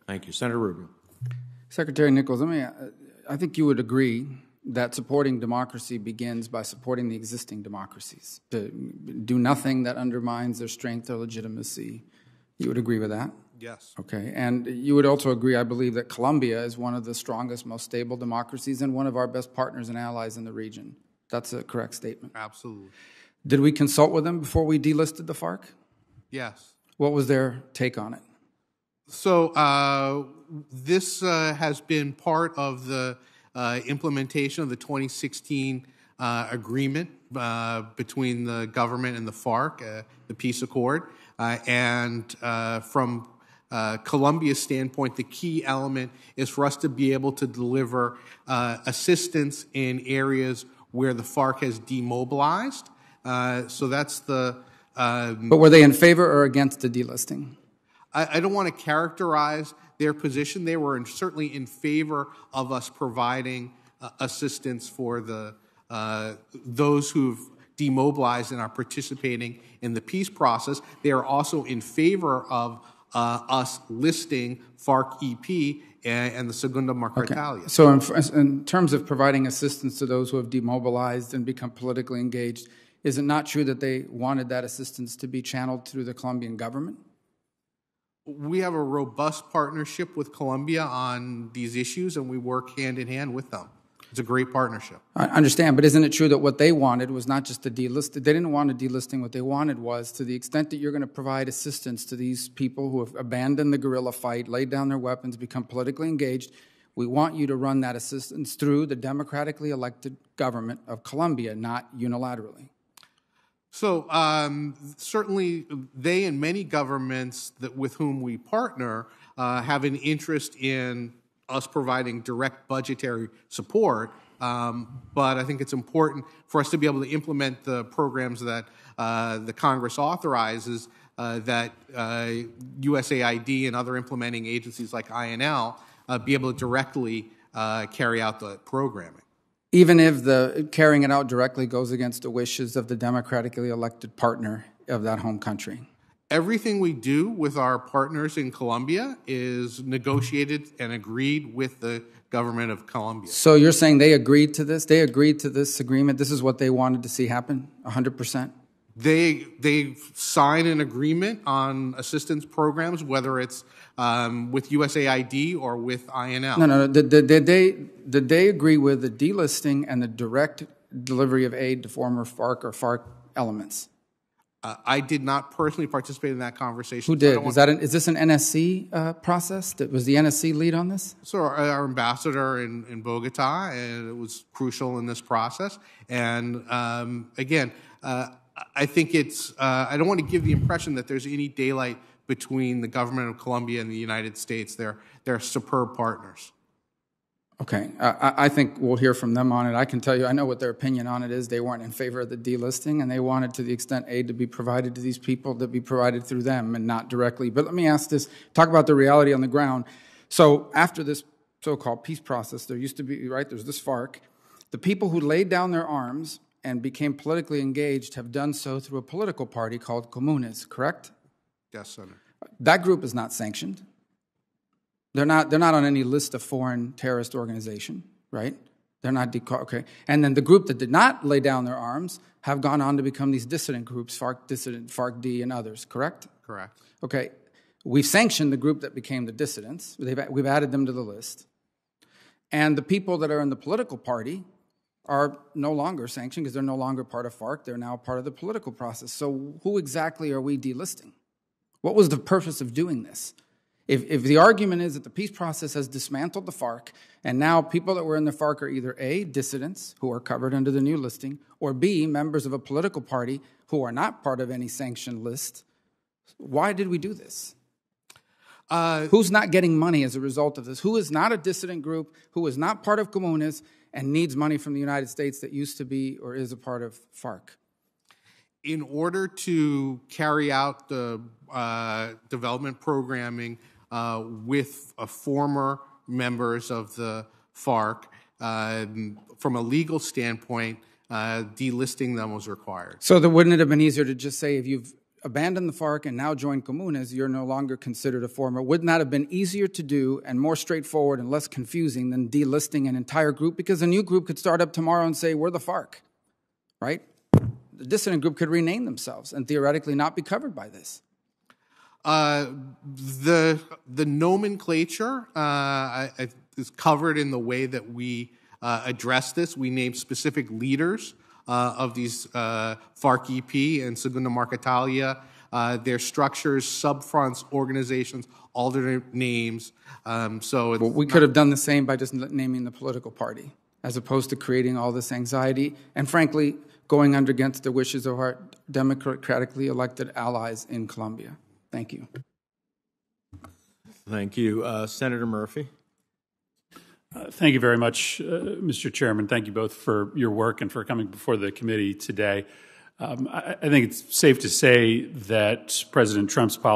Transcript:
Thank you. Senator Rubio. Secretary Nichols, I think you would agree that supporting democracy begins by supporting the existing democracies. To do nothing that undermines their strength or legitimacy. You would agree with that? Yes. Okay. And you would also agree, I believe, that Colombia is one of the strongest, most stable democracies and one of our best partners and allies in the region. That's a correct statement. Absolutely. Did we consult with them before we delisted the FARC? Yes. What was their take on it? So this has been part of the implementation of the 2016 agreement between the government and the FARC, the peace accord. And from Colombia's standpoint, the key element is for us to be able to deliver assistance in areas where the FARC has demobilized. So that's the... But were they in favor or against the delisting? I don't want to characterize their position. They were certainly in favor of us providing assistance for those who've demobilized and are participating in the peace process. They are also in favor of us listing FARC-EP and the Segunda Marcartalia. Okay. So in terms of providing assistance to those who have demobilized and become politically engaged, is it not true that they wanted that assistance to be channeled through the Colombian government? We have a robust partnership with Colombia on these issues, and we work hand in hand with them. It's a great partnership. I understand, but isn't it true that what they wanted was not just a delisting? They didn't want a delisting. What they wanted was, to the extent that you're going to provide assistance to these people who have abandoned the guerrilla fight, laid down their weapons, become politically engaged, we want you to run that assistance through the democratically elected government of Colombia, not unilaterally. So certainly they and many governments with whom we partner have an interest in us providing direct budgetary support, but I think it's important for us to be able to implement the programs that the Congress authorizes, that USAID and other implementing agencies like INL be able to directly carry out the programming. Even if the carrying it out directly goes against the wishes of the democratically elected partner of that home country? Everything we do with our partners in Colombia is negotiated and agreed with the government of Colombia. So you're saying they agreed to this? They agreed to this agreement? This is what they wanted to see happen, 100%? They sign an agreement on assistance programs, whether it's with USAID or with INL. No. Did they agree with the delisting and the direct delivery of aid to former FARC or FARC elements? I did not personally participate in that conversation. Who did? Is this an NSC process? Was the NSC lead on this? So our ambassador in Bogota, and it was crucial in this process. And again, I think it's, I don't want to give the impression that there's any daylight between the government of Colombia and the United States. They're superb partners. Okay. I think we'll hear from them on it. I can tell you, I know what their opinion on it is. They weren't in favor of the delisting, and they wanted, to the extent aid to be provided to these people, to be provided through them and not directly. But let me ask this, talk about the reality on the ground. So after this so-called peace process, there used to be, right, there's this FARC. The people who laid down their arms and became politically engaged have done so through a political party called Comunes, correct? Yes, Senator. That group is not sanctioned. They're not on any list of foreign terrorist organization, right? They're not okay. And then the group that did not lay down their arms have gone on to become these dissident groups, FARC Dissident, FARC-D, and others, correct? Correct. Okay. We've sanctioned the group that became the dissidents. We've added them to the list. And the people that are in the political party are no longer sanctioned because they're no longer part of FARC. They're now part of the political process. So who exactly are we delisting? What was the purpose of doing this? If the argument is that the peace process has dismantled the FARC, and now people that were in the FARC are either A, dissidents who are covered under the new listing, or B, members of a political party who are not part of any sanctioned list, why did we do this? Who's not getting money as a result of this? Who is not a dissident group, who is not part of Comunes, and needs money from the United States that used to be or is a part of FARC? In order to carry out the development programming with former members of the FARC, from a legal standpoint, delisting them was required. So wouldn't it have been easier to just say, if you've abandoned the FARC and now joined Comunes, you're no longer considered a former. Wouldn't that have been easier to do and more straightforward and less confusing than delisting an entire group? Because a new group could start up tomorrow and say, we're the FARC, right? The dissident group could rename themselves and theoretically not be covered by this. The nomenclature is covered in the way that we address this. We name specific leaders of these FARC-EP and Segunda Marquetalia, their structures, subfronts, organizations, alternate names. We could have done the same by just naming the political party, as opposed to creating all this anxiety and, frankly, going under against the wishes of our democratically elected allies in Colombia. Thank you. Thank you. Senator Murphy. Thank you very much, Mr. Chairman. Thank you both for your work and for coming before the committee today. I think it's safe to say that President Trump's policy